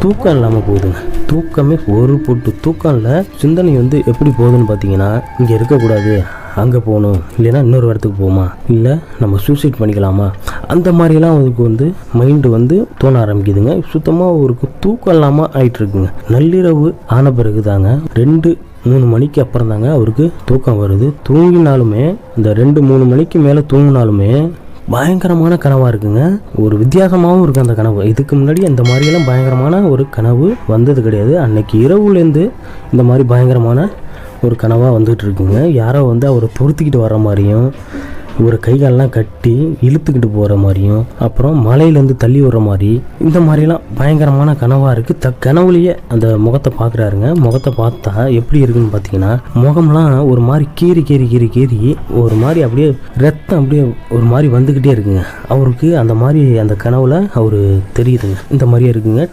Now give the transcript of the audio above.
தூக்கம் இல்லாமல் போகுதுங்க. தூக்கமே ஒரு பொட்டு தூக்கம் இல்லை. சிந்தனை வந்து எப்படி போகுதுன்னு பார்த்தீங்கன்னா, இங்கே இருக்கக்கூடாது, அங்கே போகணும், இல்லைன்னா இன்னொரு இடத்துக்கு போகுமா, இல்லை நம்ம சூசைட் பண்ணிக்கலாமா, அந்த மாதிரிலாம் அவருக்கு வந்து மைண்டு வந்து தோண ஆரம்பிக்குதுங்க. சுத்தமாக அவருக்கு தூக்கம் இல்லாமல் ஆகிட்டுருக்குங்க. நள்ளிரவு ஆன பிறகு தாங்க 2-3 மணிக்கு அப்புறம் தாங்க அவருக்கு தூக்கம் வருது. தூங்கினாலுமே இந்த 2-3 மணிக்கு மேலே தூங்கினாலுமே பயங்கரமான கனவாக இருக்குங்க. ஒரு வித்தியாசமாகவும் இருக்குது அந்த கனவு. இதுக்கு முன்னாடி அந்த மாதிரியெல்லாம் பயங்கரமான ஒரு கனவு வந்தது கிடையாது. அன்னைக்கு இரவுலேருந்து இந்த மாதிரி பயங்கரமான ஒரு கனவாக வந்துகிட்டு இருக்குங்க. யாரோ வந்து அவரை துரத்திக்கிட்டு வர மாதிரியும், ஒரு கைகாலெலாம் கட்டி இழுத்துக்கிட்டு போகிற மாதிரியும், அப்புறம் மலையிலேருந்து தள்ளி விடுற மாதிரி, இந்த மாதிரிலாம் பயங்கரமான கனவாக இருக்குது. கனவுலேயே அந்த முகத்தை பார்க்குறாருங்க. முகத்தை பார்த்தா எப்படி இருக்குன்னு பார்த்தீங்கன்னா, முகம்லாம் ஒரு மாதிரி கீறி ஒரு மாதிரி அப்படியே ரத்தம் அப்படியே ஒரு மாதிரி வந்துக்கிட்டே இருக்குங்க. அவருக்கு அந்த மாதிரி அந்த கனவுல அவரு தெரியுதுங்க. இந்த மாதிரியே இருக்குங்க.